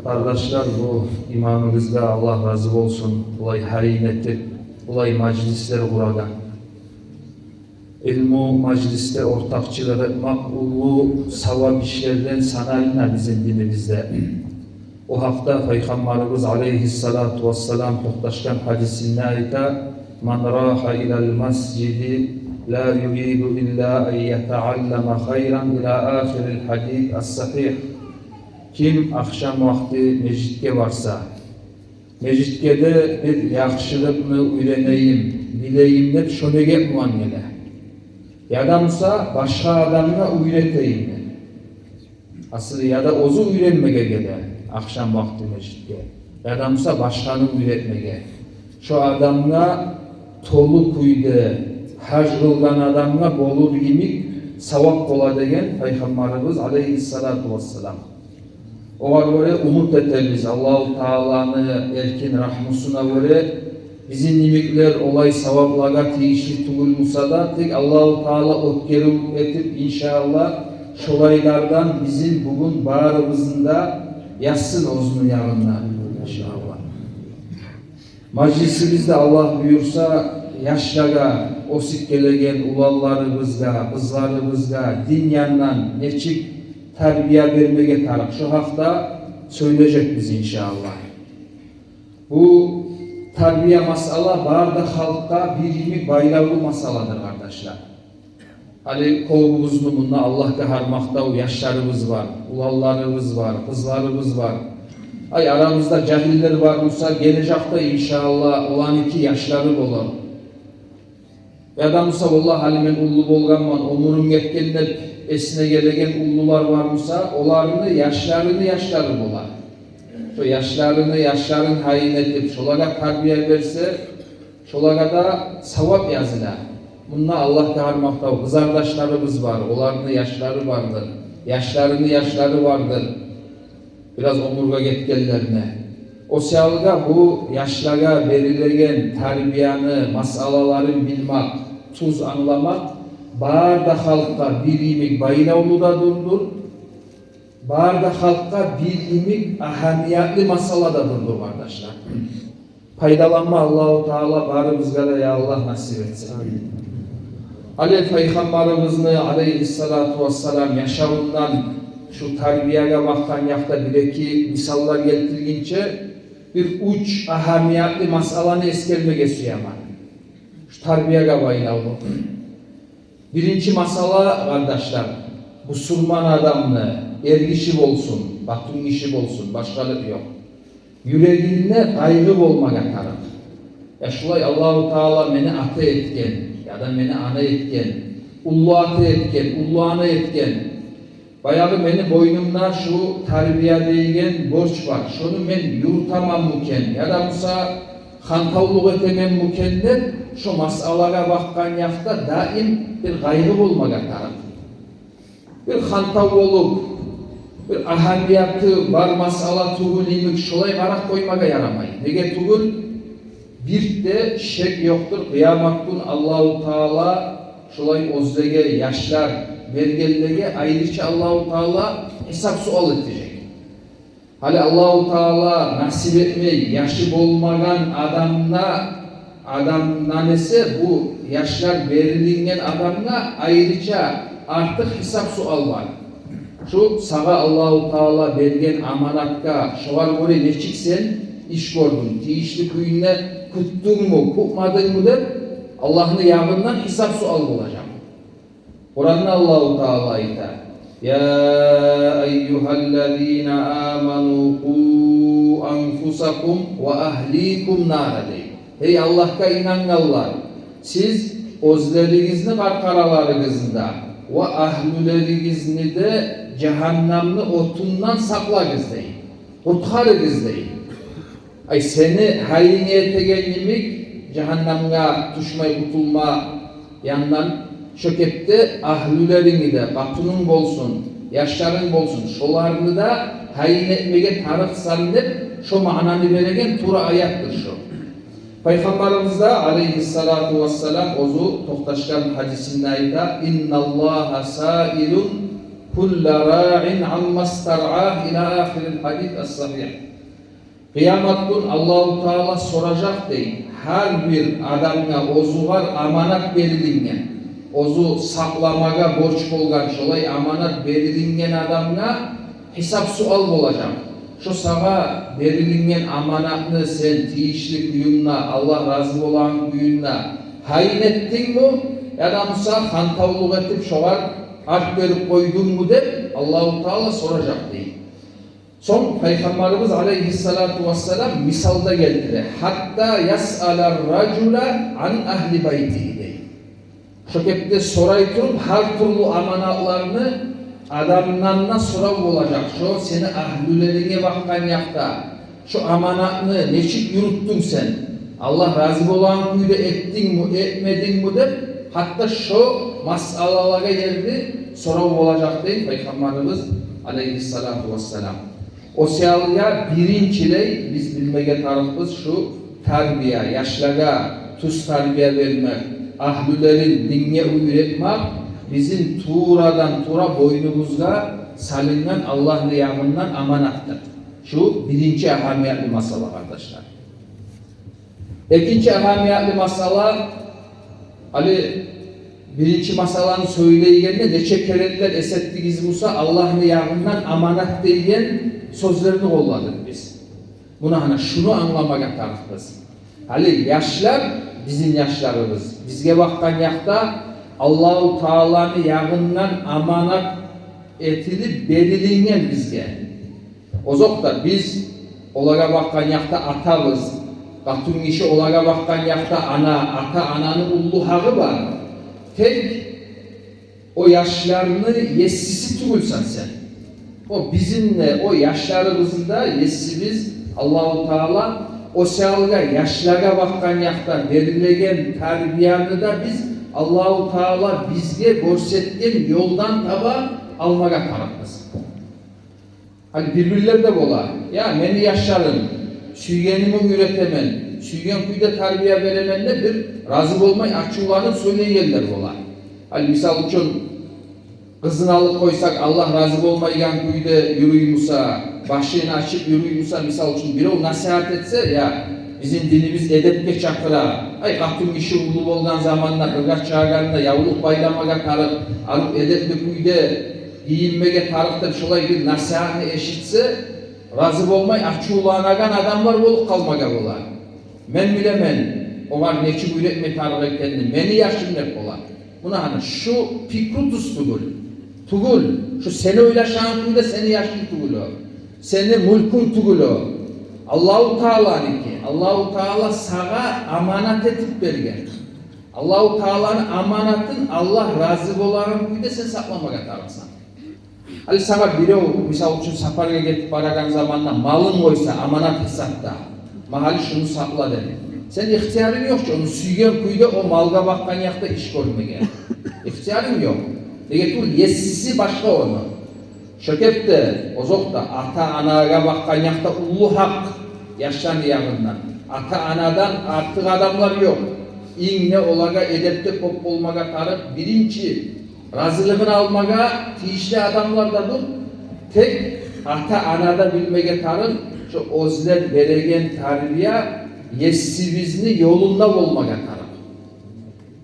Kardeşler, bu imamımızda Allah razı olsun. Ulay hayin ettik, ulay meclisler kuragan. İlmu mecliste ortakçılık etmek, ulu savab işlerden sanayına bizim dinimizde. O hafta Peygamberimiz aleyhissalatu vesselam tohtaşkan hadisinde ayta "Man raha ilal mescidi la yuridu illa en yeta'allama hayran ila ahiril hadis as-sahih." Kim akşam vakti mecitke varsa, mecitke bir yaxşılıkını öğreneyim, bileyim de şöyle muamele. Yadamsa başka adamına öğreteyim. Asıl ya da ozu öğrenmege gele akşam vakti mecitke. Yadamsa başkanı öğretmege. Şu adamına tolu kuydu, hac kılgan adamına bolur gibi savap ola degen Peygamberimiz aleyhissalatu vesselam. Oğa göre umut etmemiz Allah-u Teala'nı erkin rahmusuna göre bizim nimikler olay savaplara tiyişli tuğulmusa da tek Allah-u Teala ötkerim etip inşallah şolaylardan bizim bugün bağrımızda yatsın ozunun yanında inşallah. Meclisimizde Allah buyursa yaşlara, osip gelegen ulallarımızga, kızlarımızga din yandan neçik terbiye vermeye taraf. Şu hafta söyleyecek biz inşallah. Bu terbiye masala barda halkta birimi bayrağı masaladır kardeşler. Hani kovumuzun bununla Allah'ta harmakta o yaşlarımız var, ulallarımız var, kızlarımız var. Ay aramızda cahiller var olsa gelecekte inşallah olan iki yaşları olur. Yadamsa vallahi halimen ullu bolganman, omurum yetkenler esine gelegen ullular varsa onlarını yaşları bolar. Şu yaşların hayin etip şolara terbiye verse şolara da savap yazılar. Bununla Allah çağırmakta o kızardaşlarımız var. Onların yaşları vardır. Yaşları vardır. Biraz omurga getkenlerine. O seyalga bu yaşlara verilegen terbiyanı, masalaların bilmek, tuz anlamak barda halka bir imik bayrağı da durdur. Barda halka bir imik ahamiyetli masala da durdur kardeşler. Faydalanma Allah-u Teala barımızga da ya Allah nasip etsin. Ali Peygamberimizin aleyhissalatu vesselam yaşamından şu terbiyeye baktan yakta bileki misallar getirgince bir uç ahamiyetli masalanı eskerme geçiyaman. Şu terbiyeye bayrağı. Birinci masala kardeşler, bu Müslüman adamını ergişip olsun, batın işi olsun, başkalık yok. Yüreğine kaygı olmak atarım. Ya şulay Allah-u Teala beni ata etken, ya da beni ana etken, ullu ata etken, ullu ana etken, bayağı beni boynumda şu terbiye değgen borç var. Şunu ben yurtamam muken, ya da musa hantavluk etemem muken de şu masalara bakkan yakta daim bir gayrı olmak atarım. Bir hantav olup, bir ahamiyatı var masala tuğul imik şolay varak koymaka yaramayın. Nege tuğul? Bir de şek yoktur. Kıyamet gün Allah-u Teala şolay ozdege yaşlar vergellege ayrıca Allah-u Teala hesap sual edecek. Hali Allah-u Teala nasip etmeyi yaşı olmayan adamdan ise bu yaşlar verilingen adamına ayrıca artık hesap sual var. Şu sağa Allah-u Teala bergen amanatka şovar göre neçiksen iş gördün. Tiyişli kuyunne kuttun mu, kutmadın mı der Allah'ın yağından hesap sual olacak. Kur'an'da Allah-u Teala ayta ya eyyühellezine amanu ku anfusakum ve ahlikum nara deyim. Hey Allah'a inananlar, siz özlerinizini karkaralarınızda ve ahlülerinizini de cehennemli otundan saklarız deyin. Kutkarız deyin. Ay seni hayniyete gelmemik cehennemga düşmay kutulma yandan şökette ahlülerini de batının bolsun, yaşların bolsun, şolarını da hayn etmege tarıksan dep şu mananı veregen tura ayattır şu. Peygamberimiz de aleyhissalatu vesselam ozu tohtaşkan hadisinde ayda innallaha sailun kulla ra'in amma star'ah ila ahiril hadis as-sahih. Kıyamet gün Allah-u Teala soracak değil. Her bir adamga ozugar amanat berilingen. Ozu saklamaga borç bolgan şolay amanat berilingen adamga hesap sual bolacak. Şu sana berilingen amanatını sen tiyişli kuyunla, Allah razı olan kuyunla hain ettin mi? Ya da Musa hantavluk etip şolar art verip koydun mu de Allah-u Teala soracak değil. Son Peygamberimiz Aleyhissalatu vesselam misalda geldi. Hatta yas'alar racula an ahli beyti değil. Şu kepte soraytırıp her türlü amanatlarını adamlarına sorav olacak. Şu seni ahlülerine bakkan yakta. Şu amanatını neçik yürüttün sen? Allah razı olan kuyda ettin mi, etmedin mi de hatta şu masalalara geldi sorav olacak değil Peygamberimiz Aleyhissalatu vesselam. O seyalıya birinciley biz bilmege tarafımız şu terbiye, yaşlara tuz terbiye vermek, ahlülerin dinle üretmek bizim tuğradan tuğra boynumuzda salinen Allah niyamından amanattır. Şu birinci ahamiyetli masala arkadaşlar. İkinci ahamiyetli masala birinci masalanı söyleyene neçe kerediler esettiğiz Musa Allah'ın niyamından amanat diyen sözlerini kolladık biz. Buna şunu anlamaya tarafız. Yaşlar bizim yaşlarımız. Bizge bakkan yakta Allah-u Teala'nın yağından amanat etilip belirlenen bizge. O zokta biz olaga bakkan yakta atabız. Katun işi olaga bakkan yakta ata ananın ullu hağı var. Tek o yaşlarını yessisi tugulsan sen. O bizimle o yaşlarımızda yessimiz Allah-u Teala o sealga yaşlara bakkan yakta belirlegen terbiyanı da biz Allah-u Teala bizge görsetken yoldan taba almaga tarafız. Birbirler de bola. Ya meni yaşlarım, süygenimi üretemen, süygen kuyda terbiye veremen de bir razı olmay açıklarını söyleyenler bola. Misal için kızını alıp koysak Allah razı olmayan kuyda yürüyümüsa, başını açıp yürüyümüsa misal için biri o nasihat etse ya bizim dinimiz edepke çakıra. Katın işi ulu olgan zamanla ırgat çağırganda yavruluk bayramaga tarıp alıp edepli kuyda giyinmege tarıkta şolay bir nasihatını eşitse razı olmay açıulanagan adamlar olup kalmaga bolar. Men bilemen olar neçi üretme tarık kendi meni yaşım ne bolar. Buna şu pikrutus tugul, şu seni oylaşan kuyda seni yaşın tugulu, seni mulkun tugulu, Allah-u Teala'nınki, Allah-u Teala sana amanat etip bergen. Allah-u Teala'nın amanatın Allah razı olan kuyda sen saklamaya tarafsan. Sana biri misal için safarga getip baragan zamanla malın koysa amanat hesapta, mahali şunu sakla dedi. Sen ihtiyarın yok ki onu süygen kuyda o malga bakkan yakta iş görmeye. İhtiyarın yok. Degetul yesisi başka onu. Şökepte, ozokta ata anaga bakkan yakta ulu hak yaşlan yanından. Ata anadan artık adamlar yok. İğne olaga edepte kop olmaga tarık birinci razılığını almaga tişli adamlar da dur. Tek ata anada bilmege tarık şu ozler beregen terbiye yessibizni yolunda olmaga tarık.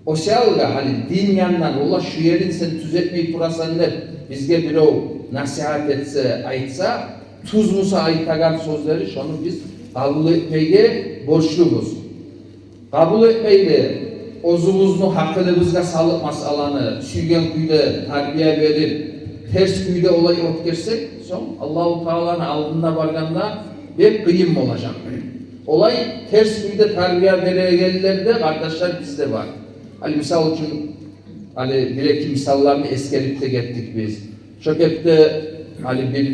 O şeyalga din yandan ola şu yerin sen tüzetmeyi turasan der bizge bir o nasihat etse aytsa tuz musa aytagan sözleri şunu biz kabul etmeye borçluyuz. Kabul etmeyle ozumuznu hakkılığımızga salıp masalanı süygen kuyda terbiye verip ters kuyda olayı otkersek son Allah-u Teala'nın aldığında barganda bir kıyım olacak. Olay ters kuyda terbiye veregenler de kardeşler bizde var. Misal için bir iki misallarını eskerip de gittik biz. Çok hep de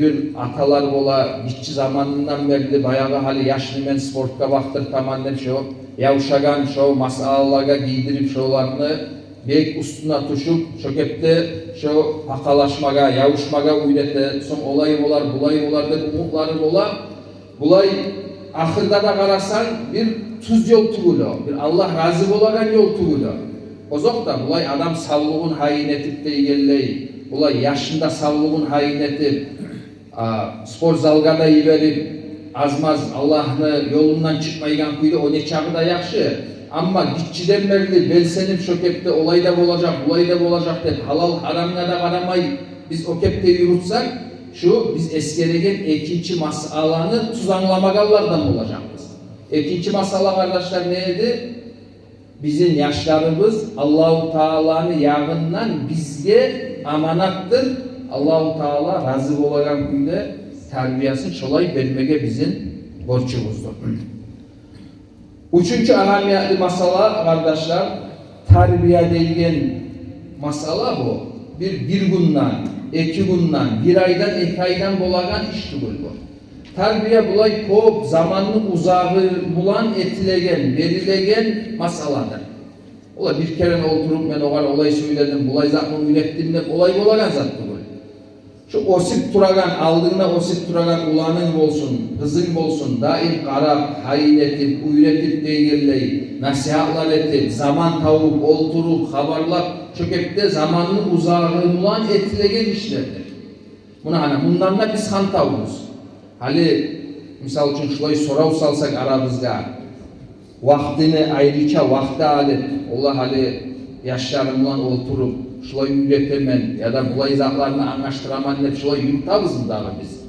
bir atalar ola işçi zamanından beri bayağı yaşlı men sportka baktır tamamen şu yavşagan şu masalalarga giydirip şolarını bek üstüne tuşup çok hep de şu akalaşmaga, yavuşmaga uydete son olayı olar, bulayı olar da umutları ola. Bulay ahırda da karasan bir tuz yol tugulu, bir Allah razı olagan yol tugulu. O zokta bulay adam sallığın hain etip de gelley, ola yaşında sağlığın hayin etip, spor zalga da iberip, azmaz Allah'ını yolundan çıkmaygan kuyda o ne çağı da yakşı. Ama gitçiden beri belsenip şu kepte olay da olacak, bulay da olacak deyip halal haramına da varamay biz o kepte yürütsek, şu biz eskeregen ikinci masalanı tuzanlamagallardan olacakız. İkinci masala kardeşler neydi? Bizim yaşlarımız Allahu Teala'nın yağından bizge amanattır. Allahu Teala razı olagan günde terbiyesini şolay vermege bizim borcumuzdur. Üçüncü ahamiyetli masala kardeşler, terbiye degen masala bu. Bir günden, iki günden, bir aydan, iki aydan bolagan iş değil bu. Terbiye bulay kop zamanlı uzağı bulan etilegen, verilegen masaladır. Ola bir kere oturup ben oğar olay söyledim, bulay zaten ürettim de olay bolagan zaten bu. Şu osip turagan, aldığına osip turagan ulanın olsun, hızın olsun, daim karab, hayin etip, üretip değerleyip, nasihatlar etip, zaman tavup, olturup, haberlap, çökepte zamanlı uzağı bulan etilegen işlerdir. Bundan da biz han tavuruz. Hali misal için şulay sorav salsak aramızda vaktini ayrıca vakti alıp ola hali yaşlarımdan oturup şulay üretemen ya da bulay zatlarını anlaştıraman hep şulay yürütabız mı dağı biz?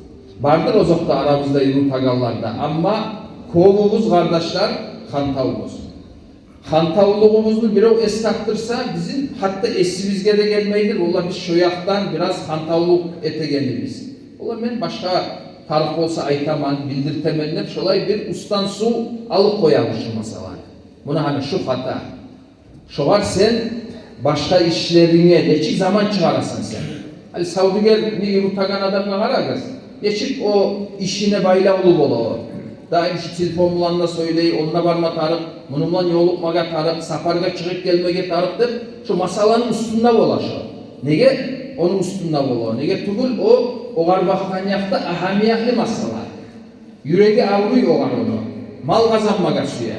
Vardır o zokta aramızda yürütagallarda ama kovumuz kardeşler hantavumuz. Hantavluğumuzu bir o estaktırsa bizim hatta esibizge de gelmeydir. Ola biz şoyaktan biraz hantavluk etegenimiz. Ola ben başka tarif olsa aytaman, bildirtemen hep şolay bir ustan su alıp koyamışım mesela. Buna şu hata. Şu var sen başka işlerine neçik zaman çıkarasın sen. Hani Saudi gel bir yurtagan adamla var ağız. Neçik o işine bayla olup ola. Daim şu telefonla söyleyi, onunla varma tarıp, bununla yolukmaga tarıp, saparga çıkıp gelmege tarıptır. Şu masalanın üstünde bola şu. Nege? Onun üstünde bola. Nege tugul o garbaktan yakta ahamiyetli masalar. Yüreği avruyor o gar onu. Mal kazanmaga suya.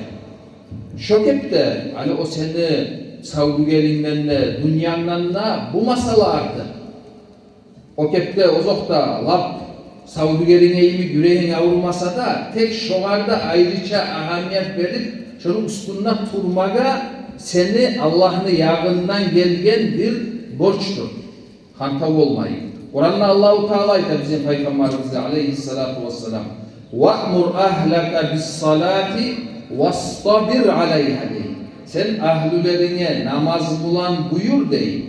Şok hep de, hani o seni Saudi de, dünyandan da bu masala artık. O kepte, o zokta, lap, Saudi eğimi yüreğin avurmasa da tek şoğarda ayrıca ahamiyet verip şunun üstünde turmaga seni Allah'ın yağından gelgen bir borçtur. Hantav olmayı. Oranla Allah-u Teala bizim Peygamberimiz aleyhissalatu vesselam وَأْمُرْ أَهْلَكَ بِالصَّلَاةِ وَاسْطَبِرْ عَلَيْهَا dey. Sen ahlülerine namaz bulan buyur dey.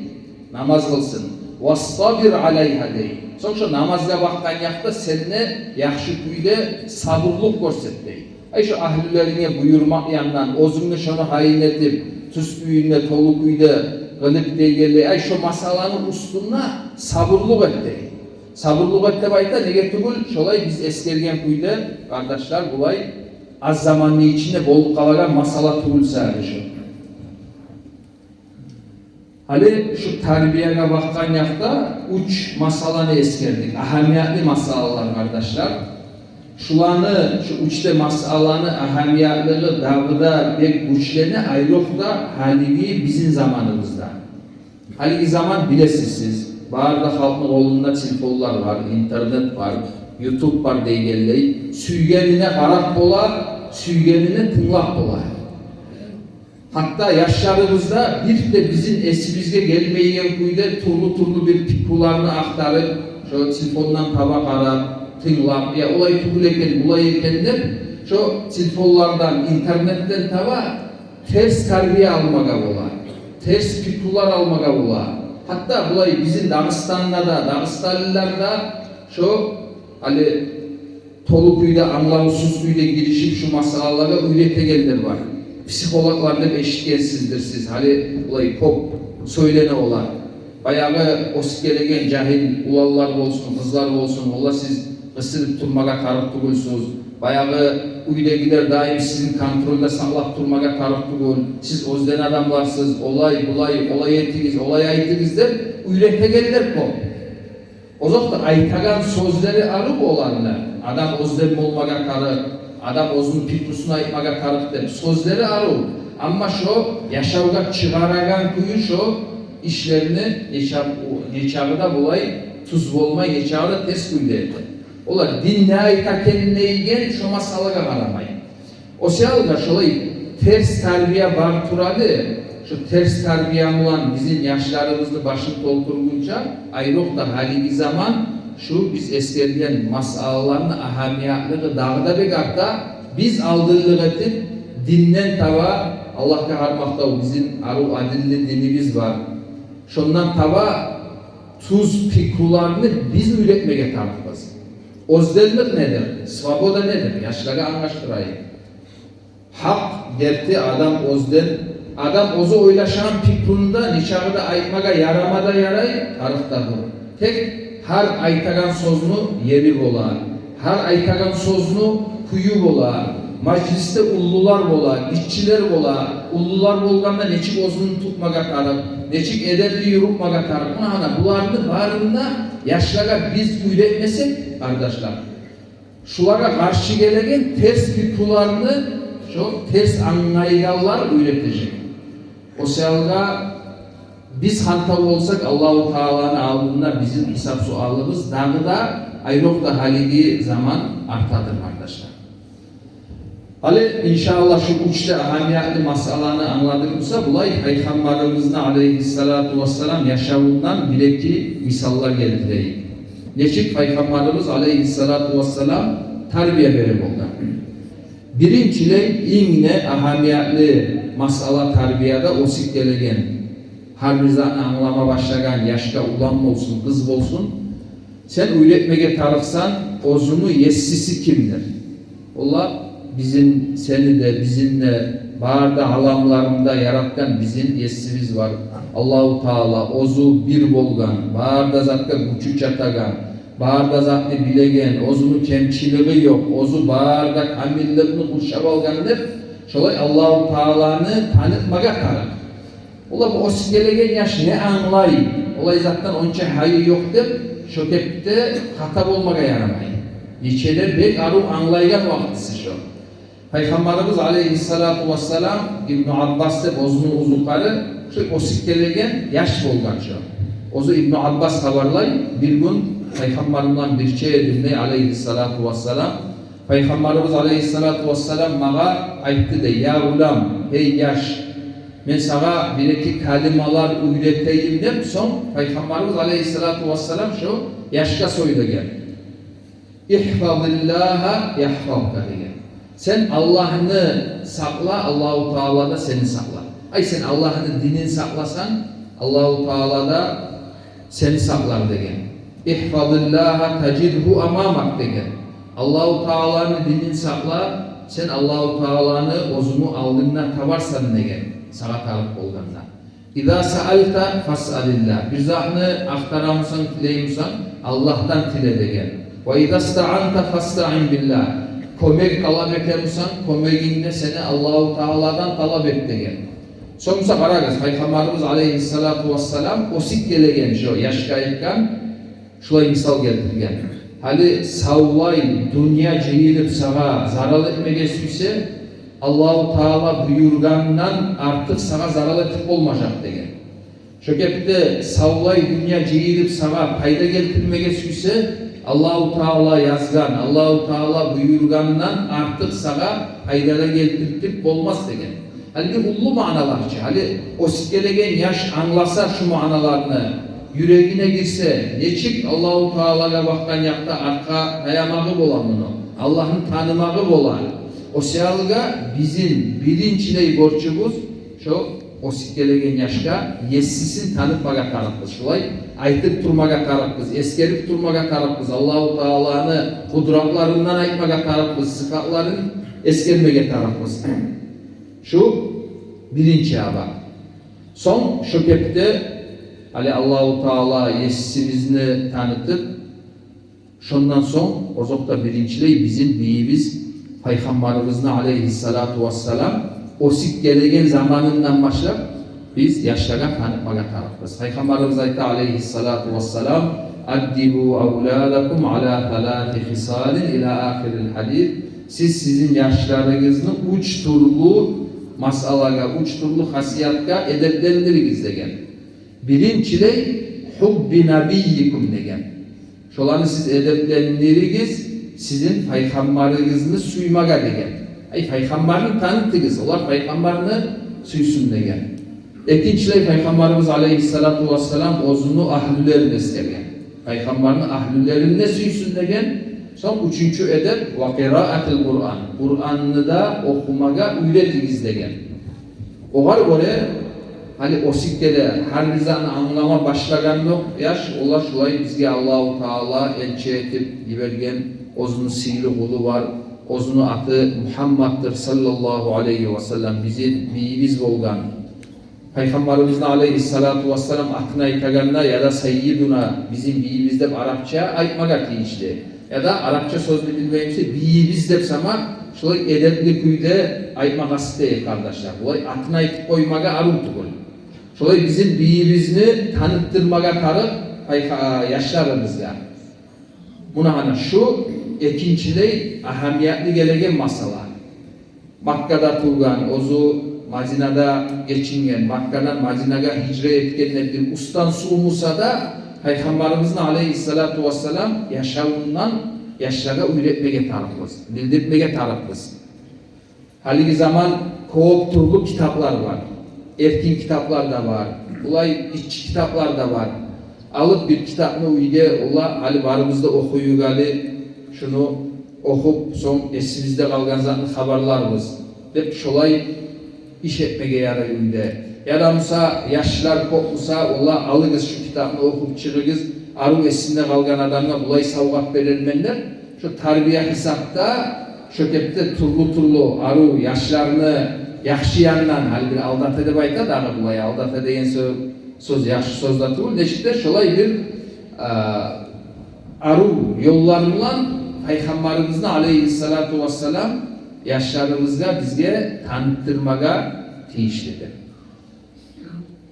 Namaz kılsın. وَاسْطَبِرْ عَلَيْهَا dey. Sonuçta namazga bakkan yakta seninle yakşı kuyda sabırlık görset dey. Ay şu ahlülerine buyurmak yandan ozunu şunu hayin etip tüs büyüğünde tolu kuyda kılıp deygelli. Ay şu masalanın üstünde sabırlık et dey. Sabırlık et de bayta nege tugul şolay biz eskergen kuyda kardeşler bulay az zamanın içinde bolup kalagan masala tugul sadece. Hali şu terbiyeye bakkan yakta uç masalanı eskerdik. Ahamiyetli masalalar kardeşler. Şulanı, şu uçta masalanı ahamiyetli davıda ve güçlerini ayrıkta haligi bizim zamanımızda. Haligi zaman bilesiz. Bağırda halkın kolunda telefonlar var, internet var, YouTube var deygeley. Süygenine karak bola, süygenine tınlak bola. Hatta yaşlarımızda bir de bizim esibizge gelmeyen kuyda turlu bir pikularını aktarıp şu telefondan tabak arap, tınlap ya olay tugul eken, bulay ekenler şu telefonlardan, internetten tava ters terbiye almaga bola, ters pikular almaga bola. Hatta bulay bizim Dağıstan'da da, Dağıstanlılar da şu hani tolu kuyda, anlamsız kuyda girişip şu masalalara üretegenler var. Psikologlarla eşitkensizdir siz. Hani olay pop söylene olan. Bayağı o gelegen cahil ulallar olsun, kızlar olsun. Ola siz ısırıp durmaga tarık tugulsunuz. Bayağı uyda gider daim sizin kontrolde sağlap durmaga tarık tugul. Siz özden adamlarsınız. Olay etiniz, olay aytınız der. Üretegenler pop. O zaman aytagan sözleri arıp olanlar. Adam özden olmaga tarık. Adam özünün pitrusunu aytmaga tarık der. Sözleri arı. Ama şu yaşavga çıkaragan kuyu şu işlerini neçağı da bulay tuz olma neçağı da ters güldeydi. Olar din ne ayta kendine igen şu masalıga karamayın. O seyalga şolay ters terbiye bar turadı. Şu ters terbiye olan bizim yaşlarımızı başını doldurgunca ayrık da haligi zaman şu biz eskergen masalalarını ahamiyatlığı dağda bir karta biz aldırlık etip dinden tava Allah'ta harmakta bizim aru adilli dinimiz var. Şundan tava tuz fikrularını biz üretmeye tartmaz. Ozdellik nedir? Svoboda nedir? Yaşlara anlaştırayım. Hak derti adam ozden, adam ozu oylaşan fikrunda nişağı aytmaga yaramada yaray tarıftadır. Tek her aytagan sözünü yeri bolar. Her aytagan sözünü kuyu bolar. Mecliste ullular bolar, işçiler bolar. Ullular bolganda neçik ozunu tutmaga tarıp, neçik edebli yürütmaga tarıp. Bularını barında yaşlara biz üretmesek kardeşler. Şulara karşı gelegen ters fikirlerini şu ters anlayganlar üretecek. O seyalga biz hantalı olsak Allah-u Teala'nın aldığında bizim hesap sualımız dağı da ayrık da haligi zaman artadır kardeşler. Ali inşallah şu uçta ahamiyetli masalanı anladığımızda bulay Peygamberimizin aleyhissalatu vesselam yaşamından bileki misallar getireyim. Neçik Peygamberimiz aleyhissalatu vesselam terbiye verip oldu. Birinciyle inne ahamiyetli masala terbiyede osik gelegen harbizanı anlama başlayan yaşta ulan olsun, kız olsun sen üretmeye tarıfsan ozunu yessisi kimdir? Ola bizim seni de bizimle bağırda halamlarında yaratkan bizim yessimiz var. Allahu Teala ozu bir bolgan, bağırda zatka güçü çatagan, bağırda zatını bilegen, ozunun kemçiliği yok, ozu bağırda kamillerini kuşap algandır. Şolay Allahu Teala'nı tanıtmaga taraf. Ola bu osik gelegen yaş ne anlay? Olay zattan onca hayı yoktur. Şökepte hata olmaga yaramayın. Niçeler bek aru anlaygan vaktisi şu. Peygamberimiz aleyhissalatu vesselam İbn Abbas'ta ozunun uzunları şu osik gelegen yaş bolgan şu. Ozu İbn Abbas haberlay bir gün Peygamberimden bir şey edildi aleyhissalatu vesselam. Peygamberimiz aleyhissalatu vesselam mağa ayttı de ya ulam hey yaş men sana bir iki kelimeler üreteyim dem son Peygamberimiz aleyhissalatu vesselam şu yaşka soydu gel. İhfazillaha yahfazka diye. Sen Allah'ını sakla, Allahu Teala da seni saklar. Ay sen Allah'ın dinini saklasan Allahu Teala da seni saklar degen. İhfazillaha tecidhu amamak degen. Allahu Teala'nın dinini sakla, sen Allahu Teala'nı ozunu aldığında tavarsan degen. Sana talip olganda. İza sa'alta fas'alillah. Bir zatını aktaramsan, tileyimsan Allah'tan tile degen. Ve iza sta'anta fasta'in billah. Kömek talep edersen, kömeğinde seni Allahu Teala'dan talep et degen. Sonunda karagız, Peygamberimiz aleyhissalatu vesselam osik gelegen şu yaşkayıkken şulay misal geldirgen. Hali savvay dünya cehilip sana zarar etmeye süyse Allahu Teala buyurgandan artık sana zarar etip olmayacak degen. Şökepte savvay dünya cehilip sana payda getirmeye süyse Allahu Teala yazgan, Allahu Teala buyurgandan artık sana paydada getirtip olmaz degen. Halbuki ullu manalarçı, hali o sikkelegen yaş anlasa şu manalarını, yüreğine girse, neçik Allahu Teala'ya bakkan yakta arka dayamağı bolan bunu, Allah'ın tanımağı bolan. O seyalga bizim bilinçli borçumuz şu o sikkelegen yaşta yessisin tanıtmaga tarafız. Şulay aytıp durmaga tarafız, eskerip durmaga tarafız. Allahu Teala'nı kudratlarından aytmaga tarafız, sıfatların eskermege tarafız. Şu birinci abak. Son şu kepte Ali Allahu Teala yesimizni tanıtıp şundan son ozokta birinciliği bizim biyimiz Peygamberimizin aleyhissalatu vesselam osik gelegen zamanından başlayıp biz yaşlara tanıtmaga tarafız. Peygamberimiz ayette aleyhissalatu vesselam addibu avladakum ala thalati hisalin ila ahiril hadis. Siz sizin yaşlarınızı uç turlu masalaga, uç turlu hasiyatka edeplendiriniz degen. Birinçiley hubbi nabiyyikum degen. Şolarni siz edeplendiriniz, sizin paygambarınızı suymaga degen. Ay paygambarını tanıtınız, olar paygambarını suysun degen. Ekinçiley paygambarımız aleyhissalatu vesselam ozunu ahlülerini istergen. Paygambarını ahlülerine suysun degen. Son üçüncü edep ve qiraatul Kur'an. Kur'an'ı da okumaga üretiniz degen. Ogar göre hani o sikkede her bizanı anlama başlagan yok. Yaş ola şulay bizge Allahu Teala elçi etip yibergen ozunu sihirli kulu var. Ozunu atı Muhammed'dir sallallahu aleyhi ve sellem bizi biyimiz bolgan. Peygamberimizin aleyhissalatu vesselam atına itaganla ya da sayyiduna bizim biyimiz dep Arapça aytmaga tiyişti. Ya da Arapça sözlü bilmeyimse biyimiz dep sama şulay edepli kuyda aytmaga siteyik kardeşler. Olay atına aytıp koymaga arun tukul. Şolay bizim biyimizni tanıttırmaga tarık yaşlarımızga. Buna hani şu ikinciley ahamiyetli gelegen masala. Makka'da turgan, ozu Madina'da geçingen, Makka'dan Madina'ga hicret etkenler bir ustan suğmusa da Peygamberimizin aleyhissalatu vesselam yaşamından yaşlara üretmege tarafız, bildirmege tarafız. Haligi zaman koop turlu kitaplar var. Erkin kitaplar da var. Bulay içi kitaplar da var. Alıp bir kitabını uyde ola hali varımızda okuyu gali şunu okup son esimizde kalgan zaten haberlarımız. Hep şolay iş etmege yarayında. Yaramsa yaşlar kokmusa ola alırız şu kitabını okup çıkırız. Arı esinde kalgan adamla bulay savgat verilmenler. Şu tarbiye hesapta şökepte turlu arı yaşlarını yaxşı yandan hali bir aldat edip ayta da bulay aldat edeyen söz yaxşı sözler tuğul. Neşikte şolay bir arı yollarından Peygamberimizin aleyhissalatu vesselam yaşlarımızga bizge tanıttırmaga tiyişlidir.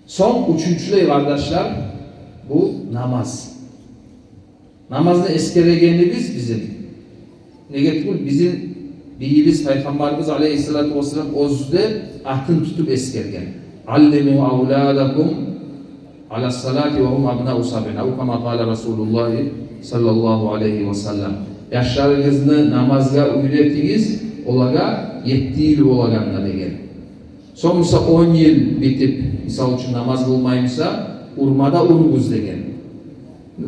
Son üçüncüley kardeşler bu namaz. Namazda eskeregeni bizim. Negetkul bizim biyimiz Peygamberimiz aleyhissalatu vesselam ozde atın tutup eskergen. Allemu avladakum ala salati ve hum abna'u sab'in. Ev kama kâle Resulullah sallallahu aleyhi ve sellem. Yaşlarınızı namazga öğretiniz, olaga 7 yıl olaganla degen. Sonrası 10 yıl bitip, misal için namaz kılmayımsa, urmada urguz degen.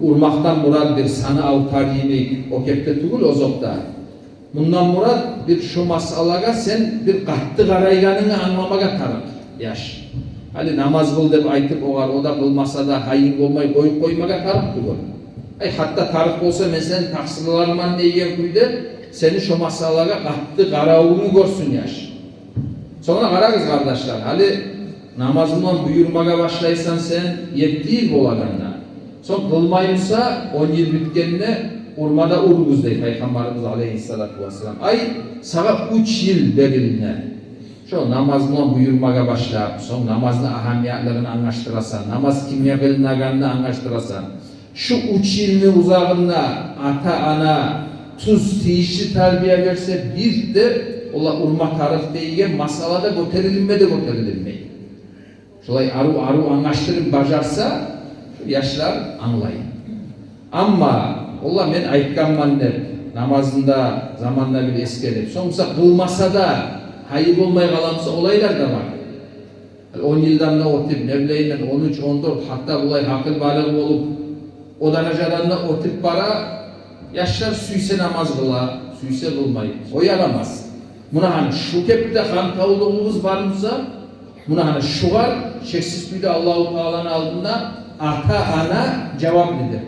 Urmaktan murad bir sana avtariyini o kepte tugul ozokta. Bundan murad bir şu masalaga sen bir kattı garayganını anlamaga tarık yaş. Hali namaz kıl dep aytıp oğar, o da kılmasa da hayın olmay koyup koymaga tarık tugul. Hatta tarih olsa mesela taksirlarman neygen kuydu, seni şu masalaga kattı garavunu görsün yaş. Sonra karagız kardeşler, hali namazından buyurmaga başlaysan sen 7 yıl bolaganda. Son kılmayımsa 10 yıl bitkenine urmada urguz dey Peygamberimiz aleyhissalatu vesselam. Ay sana 3 yıl veriline. Şu namazından buyurmaga başlayıp, son namazın ahamiyetlerini anlaştırasan, namaz kimya kılınaganda anlaştırasan, şu 3 yılın uzağında ata ana tuz tiyişli terbiye verse bir de ola urma tarih deygen masalada götürülme de götürülmeyi. Şolay arı anlaştırıp bacarsa yaşlar anlayın. Ama ola men aytkanman dep namazında zamanla bir eskelip sonuçta kılmasa da hayır olmaya kalamsa olaylar da var. 10 yıldan da otip nevleyinden 13 14 hatta olay hakıl balığı olup o derecelerden o tip para yaşlar süyse namaz kıla, süyse kılmayı. O yaramaz. Buna hani şu kepte han tavluğumuz varımıza, buna hani şu var, şeksiz bir de Allah-u Teala'nın aldığında ata ana cevaplıdır.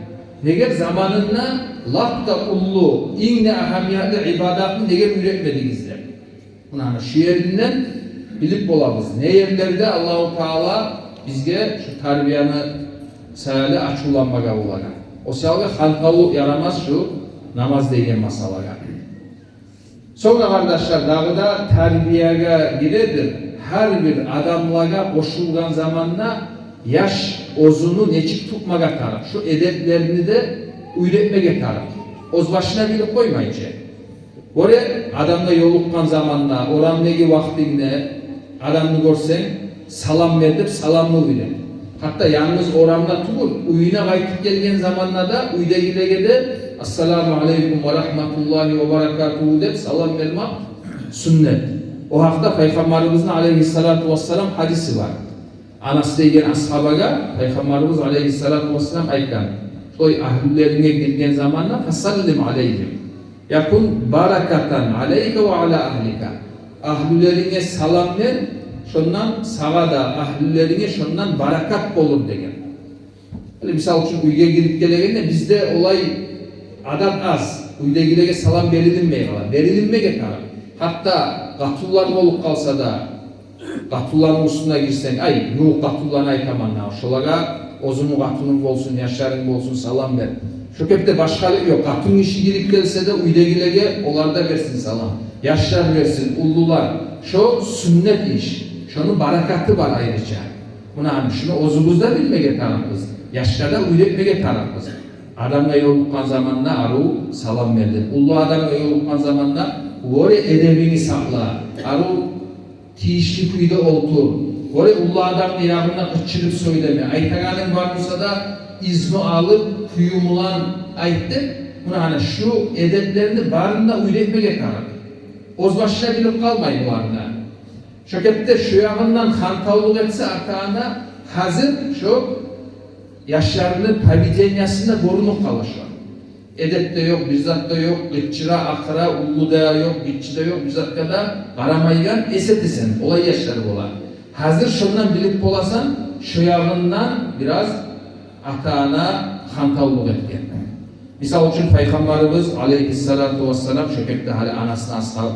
Neger zamanında lapta ullu, inne ahamiyatlı ibadatını neger üretmedinizler. Buna hani şu yerinden bilip olamız. Ne yerlerde Allah-u Teala bizge şu tarbiyeni sayılı açılanmaga olarak. O sayılı halkalı yaramaz şu namaz degen masalaga. Sonra kardeşler dağıda terbiyeye giredir. Her bir adamlaga koşulgan zamanla yaş ozunu neçik tutmaga taraf. Şu edeplerini de üretmege taraf. Oz başına bilip koymayınca. Böyle adamla yolukkan zamanla, oramdaki vaktinde adamını görsen salam verip salamlı üret. Hatta yalnız oramda tutur, uyuna kaytıp gelgen zamanla da uydagilerge de Assalamu aleykum ve rahmetullahi ve berekatuhu dep salam vermek sünnet. O hakta Peygamberimizin aleyhissalatu vesselam hadisi var. Anas degen ashabaga Peygamberimiz aleyhissalatu vesselam aytkan. Toy ahlülerine girgen zamanla fasallim aleyhim. Yakun barakatan aleyke ve ala ahlika. Ahlülerine salam ver, şondan sağa da ahlülerine şondan barakat olur degen. Misal üçün uyga girip gelegende bizde olay adat az. Uydagilerge salam verilmeye kalan. Verilmeye kalan. Hatta katullar olup kalsa da katulların üstüne girsen, ay yok katullarını aytamanla. Şolaga ozumu katulun olsun, yaşların olsun salam ver. Şu kepte başka yok. Katulun işi girip gelse de uydagilerge olarda versin salam. Yaşlar versin, ullular. Şu sünnet iş. Şunun barakatı var ayrıca. Buna şunu ozumuzda bilmeye tarafız. Yaşlarda üretmeye tarafız. Adamla yolukkan zamanla aru salam verdi. Ullu adamla yolukkan zamanla vore edebini sakla. Aru tişli kuyda otur. Vore ullu adamla yanına kıçırıp söyleme. Aytaganın varsa da izmi alıp kuyumulan ayttı. Buna şu edeplerini barında üretmeye taraf. Ozbaşına bilip kalmayın bu arada. Şökette şu yanından hantavluk etse atağına hazır şu yaşlarının pavidenyasında korunup kalışıyor. Edepte yok, bizzatta yok, gıççıra, akıra, ulluda yok, gıççıda yok, bizzatta da karamaygan esetesen, olay yaşları ola. Hazır şundan bilip olasan, şu yanından biraz atağına hantavluk etken. Misal için Peygamberimiz aleyhissalatu vesselam şökette hali anasına ashab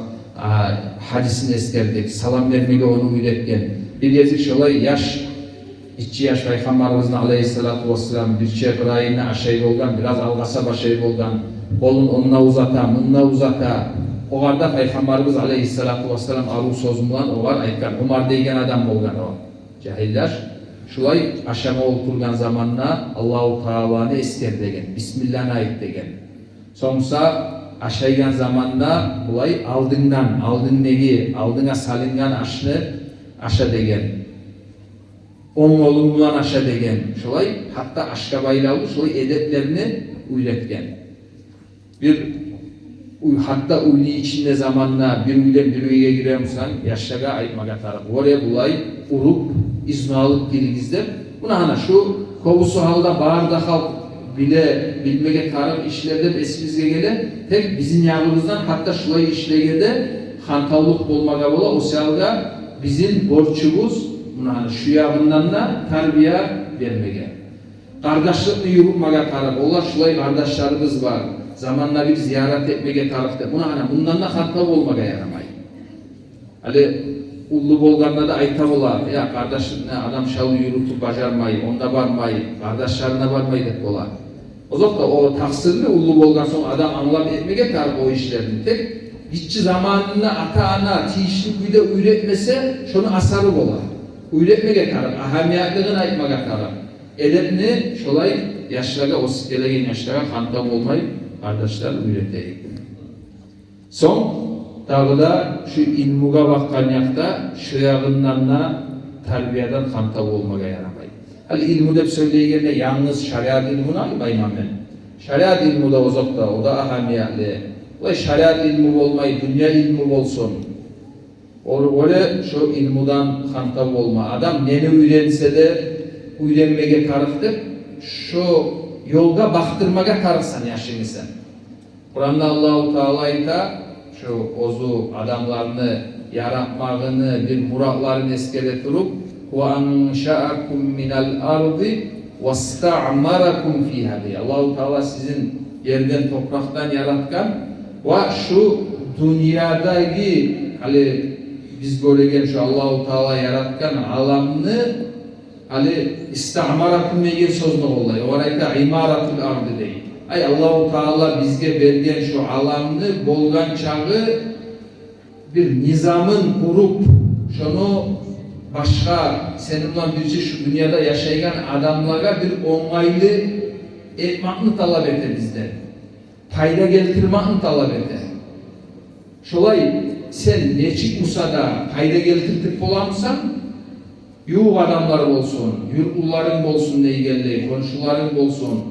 hadisini eskerdik, salam vermeli onu üretken. Bir yazık şolay yaş, içi yaş Peygamberimizin aleyhissalatu vesselam bir çevrayını aşağı olgan, biraz algasa başayı olgan, kolun onunla uzata. O arada Peygamberimiz aleyhissalatu vesselam aru sözümden o var aytkan, Umar degen adam olgan o. Cahiller, şolay aşama oturgan zamanla Allahu Teala'nı esker degen, Bismillah'ını ayet degen. Sonuçta aşaygan zamanda bulay aldın nevi, aldına salingan aşını aşa degen. On olun bulan aşa degen. Şolay hatta aşka baylalı şolay edeplerini uyretken. Hatta uylu içinde zamanla bir uylen bir uyga giremsen yaşlaga aytmaga taraf. Oraya bulay urup izni alıp girgizler. Buna şu kovusu halda bağırda halk bile bilmege tarım işlerde esimizge gele tek bizim yağımızdan hatta şulay işlege de hantavlık olmaga bola o salga bizim borçumuz buna şu yağından da terbiye vermege. Kardeşlikle yürütmege taraf. Ola şulay kardeşlerimiz var. Zamanla bir ziyaret etmege tarafta. Bundan da hantav olmaga yaramay. Ali ullu bolganda da ayta ola. Ya kardeşlikle adam şalı yürütüp bacarmay, onda barmay, kardeşlerine barmay dep ola. O zaman da o taksirli ullu bolgan son adam anlam etmege taraf o işlerini tek. Gitçi zamanında ata-ana tişli kuyda üretmese şunu asarı bola. Üretmege taraf, ahamiyatlıgını aytmaga taraf. Edepni şolay yaşlara, o gelegen yaşlara hantam olmayıp kardeşler üreteyik. Son, dağıda şu ilmuga bakkan yakta şu yağınlarına terbiyeden hantam olmaga yaramayı. Hali ilmu dep söyleyegende yalnız şariat ilmunu almayman ben. Şariat ilmu da uzakta, o da ahamiyatlı. O şariat ilmu olmayı, dünya ilmu olsun. Öyle şu ilmudan hantam olma. Adam neni öğrense de öğrenmege tarıftır. Şu yolga baktırmaga tarıksan yaşını sen. Kur'an'da Allah-u Teala'yla şu ozu adamlarını yaratmağını bir muratlarını eskere turup وَاَنْشَأَكُمْ مِنَ الْاَرْضِ وَاسْتَعْمَرَكُمْ فِيهَا diye. Allah-u Teala sizin yerden topraktan yaratkan ve şu dünyadaki hani biz böylegen şu Allah-u Teala yaratkan alanını hani istamarakum diye sözüne olay. Orayda imaratul ardı değil. Ay Allah-u Teala bizge bergen şu alanını bolgan çağı bir nizamın kurup şunu başka seninle birisi şu dünyada yaşayan adamlara bir onaylı etmekini talep eder bizden. Payda getirmekini talep eder. Şolay sen ne çıkmışsa da payda getirtip olamsan yuğ adamlar bolsun, yurtluların bolsun neygelli, konşuların bolsun,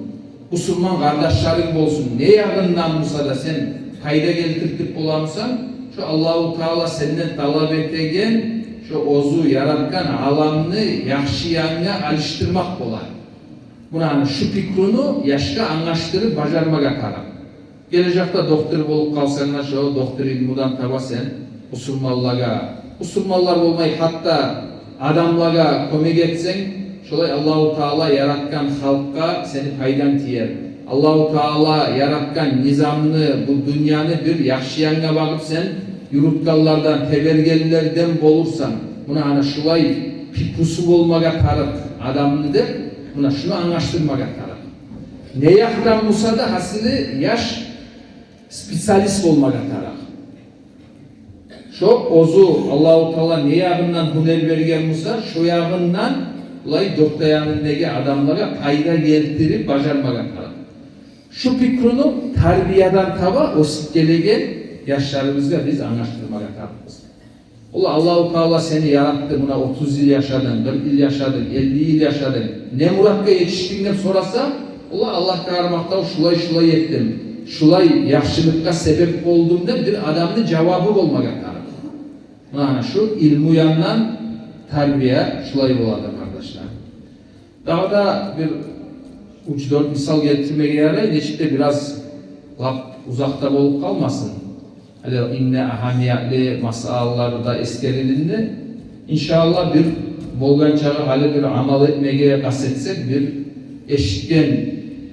Müslüman kardeşlerin bolsun, ne yağından bulsa da sen fayda getirtip bulamsan, şu Allahu Teala senden talep ettiğin şu ozu yaratkan alamını yaxşıyanına alıştırmak bolar. Buna şu fikrini yaşka anlaştırıp bacarmaga taraf. Gelecekte doktor bolup kalsan şu doktor ilmudan tabasen, Müslümanlar olmayı hatta adamlara kömek etsen, şolay Allahu Teala yaratkan halka seni faydan tiyer. Allahu Teala yaratkan nizamını, bu dünyanı bir yaxşıyanga bakıp sen yurtkallardan, tebergelilerden bolursan, buna ana şulay pipusu olmaga tarık adamını de, buna şunu anlaştırmaga tarık. Ne yaktan musa da hasili yaş spesyalist olmaga tarık. Şu ozu Allahu Teala ne yağından huner bergen musa, şu yağından ulay dokta yanındaki adamlara fayda getirip bacarmaga tarık. Şu fikrini tarbiyeden taba o gelegen yaşlarımızda biz anlaştırmaga tarıkız. Allahu Teala seni yarattı, buna 30 yıl yaşadın, 40 yıl yaşadın, 50 yıl yaşadın. Ne murakka yetiştin de sorasa, Allah kahramakta şulay ettim. Şulay yaxşılıkka sebep olduğumda bir adamın cevabı olmaga tarık. Yani şu ilmu yandan terbiye şulay oladı kardeşler. Daha da bir uç dört misal getirmeye gelir, neşikte biraz uzakta olup kalmasın. İnne ahamiyetli masalaları da eskerilindi. İnşallah bir bolgan çağı hali bir amal etmeye kasetsek bir eşitken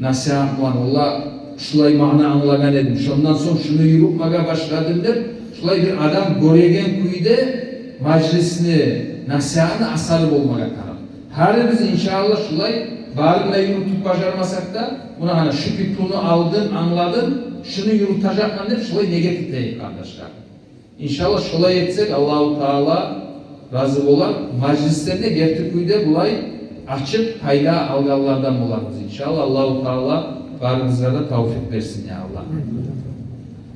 nasihat var. Allah şulay mağna anlagan edim. Şundan sonra şunu yürütmeye başladım der. Şulay bir adam göregen kuyde meclisini, nasihatını asarı olmaya taraf. Her biz inşallah şulay bağırla yürütüp bacarmasak da buna hani şu fikrini aldın, anladın, şunu yürütecekler der, şulay negatif değil kardeşler. İnşallah şulay etsek Allahu Teala razı olar. Meclislerinde gerçeküyde bulay açık fayda alganlardan olarız inşallah. Allahu Teala varınızlara da tavfik versin ya Allah.